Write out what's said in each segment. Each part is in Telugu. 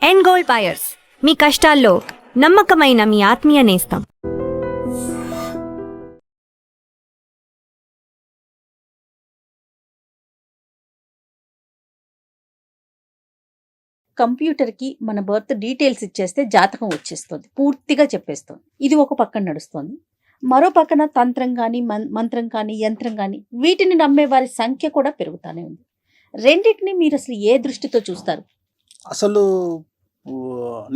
ఎండ్ గోల్డ్ బయర్స్, మీ కష్టాల్లో నమ్మకమైన మీ ఆత్మీయ నేస్తం. కంప్యూటర్కి మన బర్త్ డీటెయిల్స్ ఇచ్చేస్తే జాతకం వచ్చేస్తుంది, పూర్తిగా చెప్పేస్తుంది. ఇది ఒక పక్కన నడుస్తుంది. మరో పక్కన తంత్రం కానీ మంత్రం కానీ యంత్రం కానీ వీటిని నమ్మే వారి సంఖ్య కూడా పెరుగుతూనే ఉంది. రెండింటిని మీరు అసలు ఏ దృష్టితో చూస్తారు? అసలు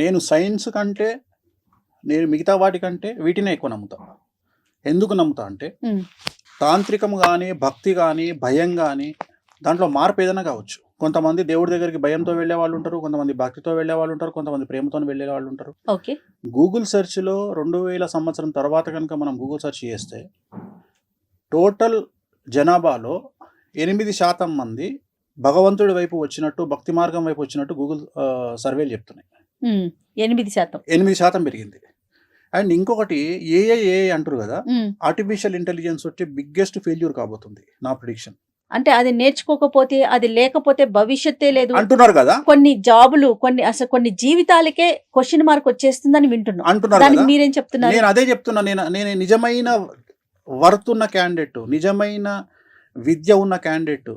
నేను సైన్స్ కంటే నేను మిగతా వాటికంటే వీటినే ఎక్కువ నమ్ముతా. ఎందుకు నమ్ముతా అంటే తాంత్రికం కానీ భక్తి కానీ భయం కానీ దాంట్లో మార్పు ఏదైనా కావచ్చు. కొంతమంది దేవుడి దగ్గరికి భయంతో వెళ్ళే వాళ్ళు ఉంటారు, కొంతమంది భక్తితో వెళ్ళే వాళ్ళు ఉంటారు, కొంతమంది ప్రేమతో వెళ్ళే వాళ్ళు ఉంటారు. ఓకే, గూగుల్ సెర్చ్లో 2000 సంవత్సరం తర్వాత కనుక మనం గూగుల్ సెర్చ్ చేస్తే టోటల్ జనాభాలో 8% మంది భగవంతుడి వైపు వచ్చినట్టు, భక్తి మార్గం వైపు వచ్చినట్టు గూగుల్ సర్వేలు చెప్తున్నాయి. 8% పెరిగింది. అండ్ ఇంకొకటి ఏఐ అంటారు కదా, ఆర్టిఫిషియల్ ఇంటెలిజెన్స్ వచ్చి బిగ్గెస్ట్ ఫెయిల్యూర్ కాబోతుంది నా ప్రిడిక్షన్. అంటే అది నేర్చుకోకపోతే, అది లేకపోతే భవిష్యత్తే లేదు అంటున్నారు కదా. కొన్ని జాబులు, కొన్ని జీవితాలకే క్వశ్చన్ మార్క్ వచ్చేస్తుందని వింటున్నాం. అంటున్నారు. మీరేం చెప్తున్నారు? నేను అదే చెప్తున్నా. నేను నిజమైన వర్త్ ఉన్న క్యాండిడేట్, నిజమైన విద్య ఉన్న క్యాండిడేట్,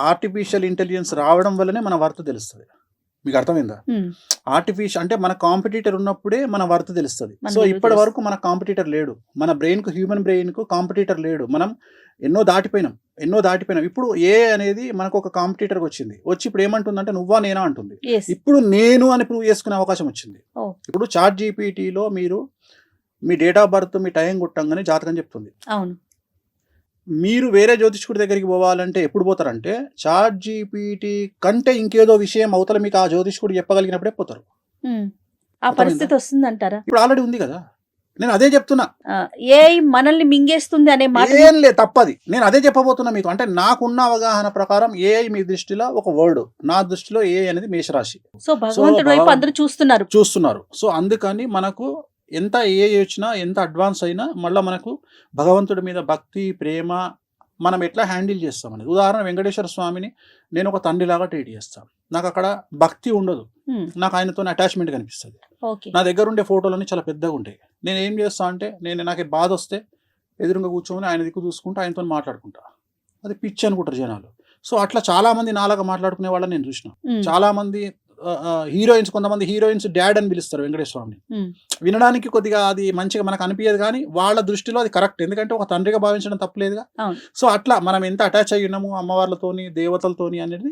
ఆర్టిఫిషియల్ ఇంటెలిజెన్స్ రావడం వల్లనే మన వర్త్ తెలుస్తుంది. మీకు అర్థమైందా? ఆర్టిఫిషియల్ అంటే మన కాంపిటీటర్ ఉన్నప్పుడే మన వర్త్ తెలుస్తుంది. సో ఇప్పటి వరకు మన కాంపిటీటర్ లేడు. మన బ్రెయిన్కు, హ్యూమన్ బ్రెయిన్కు కాంపిటీటర్ లేడు. మనం ఎన్నో దాటిపోయినాం. ఇప్పుడు ఏ అనేది మనకు ఒక కాంపిటీటర్కి వచ్చింది. వచ్చి ఇప్పుడు ఏమంటుందంటే నువ్వా నేనా అంటుంది. ఇప్పుడు నేను అని ప్రూవ్ చేసుకునే అవకాశం వచ్చింది. ఇప్పుడు చాట్ జీపీటీలో మీరు మీ డేట్ ఆఫ్ బర్త్, మీ టైం కొట్టంగానే జాతకం చెప్తుంది. అవును. మీరు వేరే జ్యోతిష్కుడి దగ్గరికి పోవాలంటే ఎప్పుడు పోతారంటే చాట్ జీపీటీ కంటే ఇంకేదో విషయం అవతల మీకు ఆ జ్యోతిష్కుడు చెప్పగలిగినప్పుడే పోతారు. ఆ పరిస్థితి వస్తుందంటారా? ఇప్పుడు ఆల్రెడీ ఉంది కదా. నేను అదే చెప్తున్నా. ఏఐ మనల్ని మింగేస్తుంది అనే మాట ఏం లేదు, తప్పది. నేను అదే చెప్పబోతున్నా మీకు. అంటే నాకున్న అవగాహన ప్రకారం ఏఐ మీ దృష్టిలో ఒక వర్డ్, నా దృష్టిలో ఏఐ అనేది మేషరాశి. సో భగవంతుడి వైపు అందరూ చూస్తున్నారు. సో అందుకని మనకు ఎంత ఏఐ వచ్చినా, ఎంత అడ్వాన్స్ అయినా మళ్ళీ మనకు భగవంతుడి మీద భక్తి, ప్రేమ మనం ఎట్లా హ్యాండిల్ చేస్తాం అనేది. ఉదాహరణ వెంకటేశ్వర స్వామిని నేను ఒక తండ్రిలాగా ట్రీట్ చేస్తాను. నాకు అక్కడ భక్తి ఉండదు, నాకు ఆయనతో అటాచ్మెంట్ కనిపిస్తుంది. నా దగ్గర ఉండే ఫోటోలన్నీ చాలా పెద్దగా ఉంటాయి. నేను ఏం చేస్తా అంటే నాకు బాధ వస్తే ఎదురుగా కూర్చొని ఆయన దిక్కు చూసుకుంటూ ఆయనతో మాట్లాడుకుంటా. అది పిచ్చి అనుకుంటారు జనాలు. సో అట్లా చాలా మంది నాలాగా మాట్లాడుకునే వాళ్ళని నేను చూసిన. చాలా మంది హీరోయిన్స్, కొంతమంది హీరోయిన్స్ డాడ్ అని పిలుస్తారు వెంకటేశ్వర స్వామిని. వినడానికి కొద్దిగా అది మంచిగా మనకు అనిపించదు, కానీ వాళ్ళ దృష్టిలో అది కరెక్ట్. ఎందుకంటే ఒక తండ్రిగా భావించడం తప్పలేదుగా. సో అట్లా మనం ఎంత అటాచ్ అయ్యి ఉన్నాము అమ్మవార్లతోని, దేవతలతోని అనేది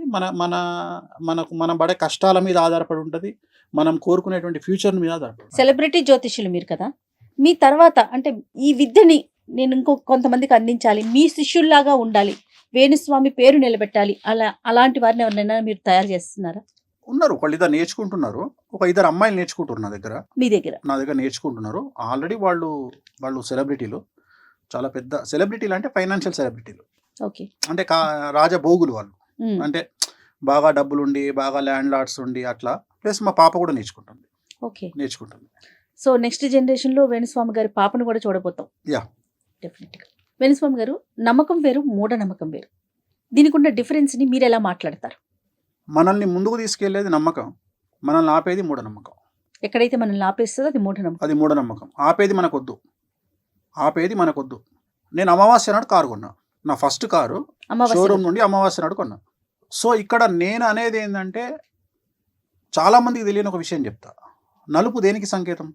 మనం పడే కష్టాల మీద ఆధారపడి ఉంటుంది, మనం కోరుకునేటువంటి ఫ్యూచర్ మీద ఆధారపడి. సెలబ్రిటీ జ్యోతిష్యులు మీరు కదా, మీ తర్వాత అంటే ఈ విద్యని నేను కొంతమందికి అందించాలి, మీ శిష్యుల్లాగా ఉండాలి, వేణుస్వామి పేరు నిలబెట్టాలి, అలాంటి వారిని ఎవరినైనా మీరు తయారు చేస్తున్నారా? ఉన్నారు, ఒకళ్ళు ఇద్దరు నేర్చుకుంటున్నారు. ఒక 2 అమ్మాయిలు నేర్చుకుంటున్నారు నా దగ్గర నేర్చుకుంటున్నారు. ఆల్రెడీ వాళ్ళు సెలబ్రిటీలు, చాలా పెద్ద సెలబ్రిటీలు, అంటే ఫైనాన్షియల్ సెలబ్రిటీలు. అంటే రాజభోగులు వాళ్ళు. అంటే బాగా డబ్బులుండి, బాగా ల్యాండ్ లార్డ్స్ ఉండి అట్లా. ప్లస్ మా పాప కూడా నేర్చుకుంటుంది. సో నెక్స్ట్ జనరేషన్ లో వేణుస్వామి గారి పాపను కూడా చూడబోతాం. డెఫినెట్గా. వేణుస్వామి గారు, నమ్మకం వేరు, మూఢనమ్మకం వేరు. దీనికి ఉన్న డిఫరెన్స్ ని మీరు ఎలా మాట్లాడతారు? మనల్ని ముందుకు తీసుకెళ్లేది నమ్మకం, మనల్ని ఆపేది మూఢనమ్మకం. ఎక్కడైతే మనల్ని ఆపేస్తుందో అది మూఢనమ్మకం. ఆపేది మనకొద్దు. నేను అమావాస్య నాడు కారు కొన్నా. నా ఫస్ట్ కారు షోరూమ్ నుండి అమావాస్య నాడు కొన్నా. సో ఇక్కడ నేను అనేది ఏంటంటే, చాలా మందికి తెలియని ఒక విషయం చెప్తా. నలుపు దేనికి సంకేతం?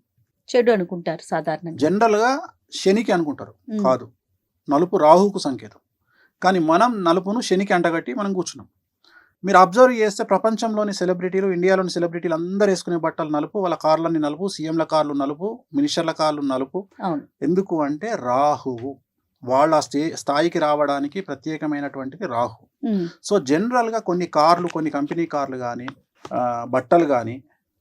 చెడు అనుకుంటారు సాధారణంగా. జనరల్గా శనికి అనుకుంటారు, కాదు. నలుపు రాహుకు సంకేతం. కానీ మనం నలుపును శనికి అంటగట్టి మనం కూర్చున్నాం. మీరు అబ్జర్వ్ చేస్తే ప్రపంచంలోని సెలబ్రిటీలు, ఇండియాలోని సెలబ్రిటీలు అందరూ వేసుకునే బట్టలు నలుపు, వాళ్ళ కార్లన్నీ నలుపు, సీఎంల కార్లు నలుపు, మినిస్టర్ల కార్లు నలుపు. ఎందుకు అంటే రాహువు వాళ్ళ స్థాయికి రావడానికి ప్రత్యేకమైనటువంటిది రాహు. సో జనరల్గా కొన్ని కార్లు, కొన్ని కంపెనీ కార్లు కానీ, బట్టలు కానీ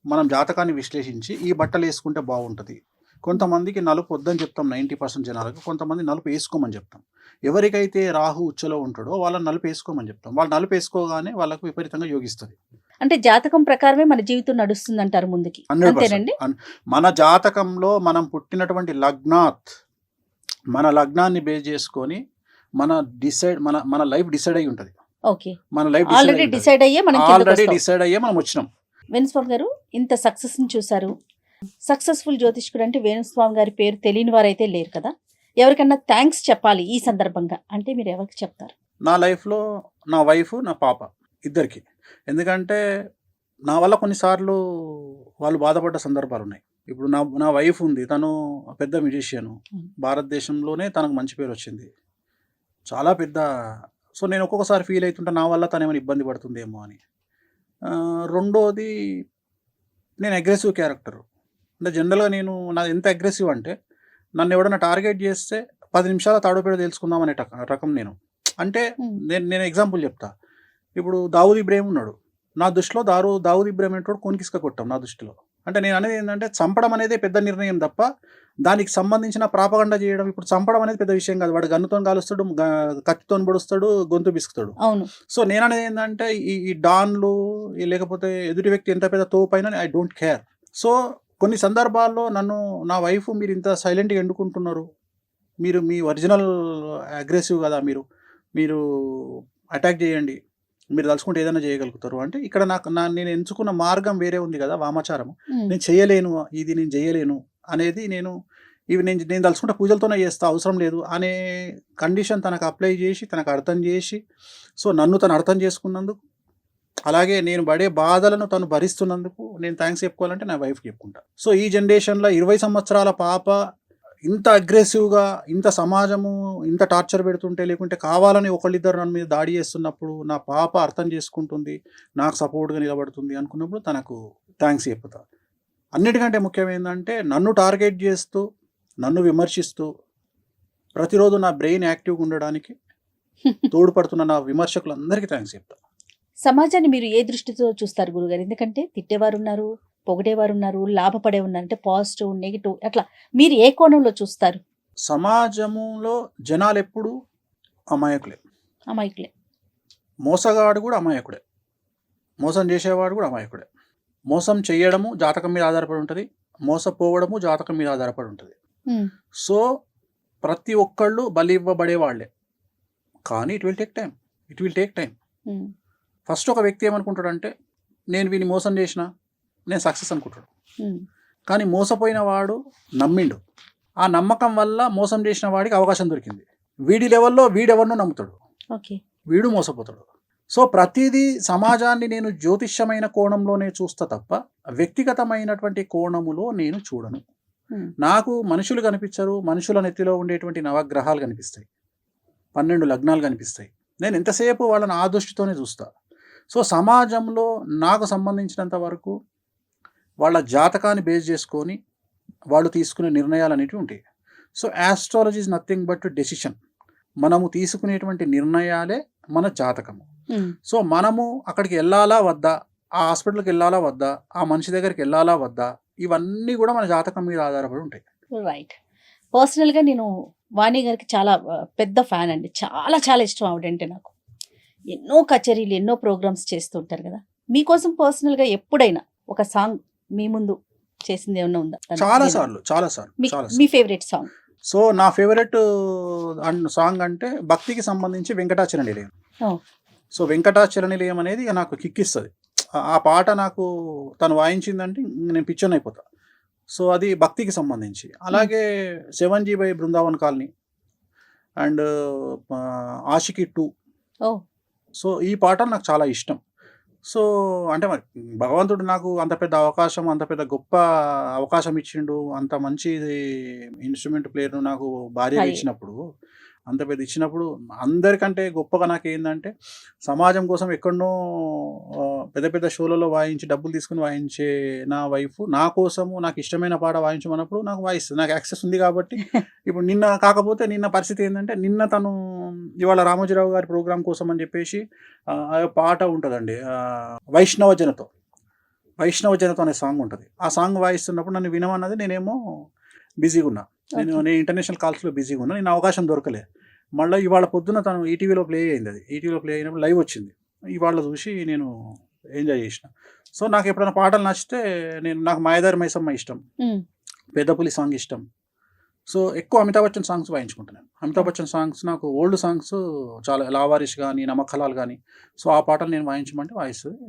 మనం జాతకాన్ని విశ్లేషించి ఈ బట్టలు వేసుకుంటే బాగుంటుంది. కొంతమందికి నలుపు వద్దని చెప్తాం 90% జనాలకు, కొంతమంది నలుపు వేసుకోమని చెప్తాం. ఎవరికైతే రాహు ఉచ్చలో ఉంటాడో వాళ్ళని నలుపు వేసుకోమని చెప్తాం. వాళ్ళు నలుపు వేసుకోగానే వాళ్ళకు విపరీతంగా యోగిస్తుంది. అంటే జాతకం ప్రకారమే మన జీవితం నడుస్తుంది అంటారు ముందుకి. 100%. మన జాతకంలో మనం పుట్టినటువంటి మన లగ్నాన్ని బేస్ చేసుకొని మన లైఫ్ డిసైడ్ అయి ఉంటుంది. మన లైఫ్ ఆల్రెడీ డిసైడ్ అయ్యే మనం వచ్చినాం. వేణుస్వామి గారు ఇంత సక్సెస్ని చూశారు. సక్సెస్ఫుల్ జ్యోతిష్కుడు అంటే వేణుస్వామి గారి పేరు తెలియని వారైతే లేరు కదా. ఎవరికన్నా థ్యాంక్స్ చెప్పాలి ఈ సందర్భంగా అంటే మీరు ఎవరికి చెప్తారు? నా లైఫ్లో నా వైఫ్, నా పాప ఇద్దరికి. ఎందుకంటే నా వల్ల కొన్నిసార్లు వాళ్ళు బాధపడ్డ సందర్భాలు ఉన్నాయి. ఇప్పుడు నా వైఫ్ ఉంది, తను పెద్ద మ్యూజిషియను. భారతదేశంలోనే తనకు మంచి పేరు వచ్చింది, చాలా పెద్ద. సో నేను ఒక్కొక్కసారి ఫీల్ అవుతుంటా నా వల్ల తను ఏమైనా ఇబ్బంది పడుతుందేమో అని. రెండోది, నేను అగ్రెసివ్ క్యారెక్టర్. అంటే జనరల్గా నాది ఎంత అగ్రెసివ్ అంటే, నన్ను ఎవడన్నా టార్గెట్ చేస్తే 10 నిమిషాల తాడోపేడ తెలుసుకుందాం అనే రకం నేను. అంటే నేను ఎగ్జాంపుల్ చెప్తా. ఇప్పుడు దావూద్ ఇబ్రాహిం ఉన్నాడు, నా దృష్టిలో దావూద్ ఇబ్రాహిం అనేటోడు కొనికిసుక కొట్టాం నా దృష్టిలో. అంటే నేను అనేది ఏంటంటే, చంపడం అనేది పెద్ద నిర్ణయం తప్ప దానికి సంబంధించిన ప్రాపగండ చేయడం, ఇప్పుడు చంపడం అనేది పెద్ద విషయం కాదు. వాడు గన్నుతో కాలుస్తాడు, కత్తితో పొడుస్తాడు, గొంతు బిసుకుతాడు. అవును. సో నేను అనేది ఏంటంటే, ఈ డాన్లు లేకపోతే ఎదుటి వ్యక్తి ఎంత పెద్ద తోపైనా ఐ డోంట్ కేర్. సో కొన్ని సందర్భాల్లో నా వైఫ్, మీరు ఇంత సైలెంట్గా ఎండుకుంటున్నారు, మీరు మీ ఒరిజినల్ అగ్రెసివ్ కదా, మీరు అటాక్ చేయండి, మీరు తలుచుకుంటే ఏదైనా చేయగలుగుతారు అంటే, ఇక్కడ నేను ఎంచుకున్న మార్గం వేరే ఉంది కదా, వామాచారము. నేను చేయలేను, ఇది నేను చేయలేను అనేది నేను తలుచుకుంటే పూజలతోనే చేస్తా, అవసరం లేదు అనే కండిషన్ తనకు అప్లై చేసి, తనకు అర్థం చేసి, సో నన్ను తను అర్థం చేసుకున్నందుకు, అలాగే నేను పడే బాధలను తను భరిస్తున్నందుకు నేను థ్యాంక్స్ చెప్పుకోవాలంటే నా వైఫ్కి చెప్పుకుంటా. సో ఈ జనరేషన్లో 20 సంవత్సరాల పాప ఇంత అగ్రెసివ్గా, ఇంత సమాజము ఇంత టార్చర్ పెడుతుంటే, లేకుంటే కావాలని ఒకళ్ళిద్దరు నన్ను మీద దాడి చేస్తున్నప్పుడు నా పాప అర్థం చేసుకుంటుంది, నాకు సపోర్ట్గా నిలబడుతుంది అనుకున్నప్పుడు తనకు థ్యాంక్స్ చెప్పుతా. అన్నిటికంటే ముఖ్యమైందంటే, నన్ను టార్గెట్ చేస్తూ, నన్ను విమర్శిస్తూ, ప్రతిరోజు నా బ్రెయిన్ యాక్టివ్గా ఉండడానికి తోడ్పడుతున్న నా విమర్శకులందరికీ థ్యాంక్స్ చెప్తా. సమాజాన్ని మీరు ఏ దృష్టితో చూస్తారు గురుగారు? ఎందుకంటే తిట్టేవారు ఉన్నారు, పొగిడేవారు ఉన్నారు, లాభపడే ఉన్నారు, అంటే పాజిటివ్, నెగిటివ్, అట్లా మీరు ఏ కోణంలో చూస్తారు? సమాజంలో జనాలు ఎప్పుడు అమాయకులే. మోసగాడు కూడా అమాయకుడే, మోసం చేసేవాడు కూడా అమాయకుడే. మోసం చేయడము జాతకం మీద ఆధారపడి ఉంటుంది, మోసపోవడము జాతకం మీద ఆధారపడి ఉంటుంది. సో ప్రతి ఒక్కళ్ళు బలి ఇవ్వబడే వాళ్ళే, కానీ it will take time. First ఒక వ్యక్తి ఏమనుకుంటాడంటే, నేను వీని మోసం చేసిన, నేను సక్సెస్ అనుకుంటాడు. కానీ మోసపోయిన వాడు నమ్మిండు, ఆ నమ్మకం వల్ల మోసం చేసిన వాడికి అవకాశం దొరికింది. వీడి లెవెల్లో వీడెవరినో నమ్ముతాడు, వీడు మోసపోతాడు. సో ప్రతిదీ సమాజాన్ని నేను జ్యోతిష్యమైన కోణంలోనే చూస్తా తప్ప వ్యక్తిగతమైనటువంటి కోణములో నేను చూడను. నాకు మనుషులు కనిపించరు, మనుషుల నెత్తిలో ఉండేటువంటి నవగ్రహాలు కనిపిస్తాయి, 12 లగ్నాలు కనిపిస్తాయి. నేను ఎంతసేపు వాళ్ళని ఆ దృష్టితోనే చూస్తా. సో సమాజంలో నాకు సంబంధించినంత వరకు వాళ్ళ జాతకాన్ని బేస్ చేసుకొని వాళ్ళు తీసుకునే నిర్ణయాలు అనేవి ఉంటాయి. So astrology is nothing but decision. మనము తీసుకునేటువంటి నిర్ణయాలే మన జాతకము. సో మనము అక్కడికి వెళ్ళాలా వద్దా, ఆ హాస్పిటల్కి వెళ్ళాలా వద్దా, ఆ మనిషి దగ్గరికి వెళ్ళాలా వద్దా, ఇవన్నీ కూడా మన జాతకం మీద ఆధారపడి ఉంటాయి. రైట్. పర్సనల్గా నేను వాణి గారికి చాలా పెద్ద ఫ్యాన్ అండి, చాలా చాలా ఇష్టం ఆవిడంటే నాకు. ఎన్నో కచేరీలు, ఎన్నో ప్రోగ్రామ్స్ చేస్తుంటారు కదా. మీకోసం పర్సనల్గా ఎప్పుడైనా ఒక సాంగ్ మీ ముందు చేసింది ఏమన్నా ఉందా? చాలా సార్లు. మీ ఫేవరెట్ సాంగ్? సో నా ఫేవరెట్ సాంగ్ అంటే భక్తికి సంబంధించి వెంకటాచల నిలయం. సో వెంకటాచల నిలయం అనేది నాకు కిక్కిస్తుంది. ఆ పాట నాకు తను వాయించిందంటే నేను పిచ్చన్ అయిపోతా. సో అది భక్తికి సంబంధించి. అలాగే 7G by Brindavan colony and Aashiqui 2. So ఈ పాటలు నాకు చాలా ఇష్టం. సో అంటే మరి భగవంతుడు నాకు అంత పెద్ద అవకాశం, అంత పెద్ద గొప్ప అవకాశం ఇచ్చిండు, అంత మంచి ఇన్స్ట్రుమెంట్ ప్లేయర్ను నాకు భార్యగా ఇచ్చినప్పుడు, అంత పెద్ద ఇచ్చినప్పుడు అందరికంటే గొప్పగా నాకు ఏంటంటే, సమాజం కోసం ఎక్కడనో పెద్ద పెద్ద షోలలో వాయించి డబ్బులు తీసుకుని వాయించే నా వైఫ్ నా కోసము నాకు ఇష్టమైన పాట వాయించమన్నప్పుడు నాకు వాయిస్తుంది. నాకు యాక్సెస్ ఉంది కాబట్టి. ఇప్పుడు కాకపోతే నిన్న పరిస్థితి ఏంటంటే, నిన్న తను ఇవాళ రామోజీరావు గారి ప్రోగ్రాం కోసం అని చెప్పేసి పాట ఉంటుందండి, వైష్ణవ జనతో అనే సాంగ్ ఉంటుంది. ఆ సాంగ్ వాయిస్తున్నప్పుడు నన్ను వినమన్నది, నేనేమో బిజీగా ఉన్నా, నేను ఇంటర్నేషనల్ కాల్స్లో బిజీగా ఉన్నా, నేను అవకాశం దొరకలే. మళ్ళీ ఇవాళ పొద్దున తను ఈటీవీలో ప్లే అయింది, అది ఈటీవీలో ప్లే అయినప్పుడు లైవ్ వచ్చింది, ఇవాళ చూసి నేను ఎంజాయ్ చేసిన. సో నాకు ఎప్పుడైనా పాటలు నచ్చితే నాకు మాయదారి మైసమ్మ ఇష్టం, పెద్దపులి సాంగ్ ఇష్టం. సో ఎక్కువ అమితాబ్ బచ్చన్ సాంగ్స్ వాయించుకుంటున్నాను. అమితాబ్ బచ్చన్ సాంగ్స్ నాకు ఓల్డ్ సాంగ్స్ చాలా, లావారిష్ కానీ, నమక్ హలాల్ కానీ, సో ఆ పాటలు నేను వాయించమంటే వాయిస్తుంది.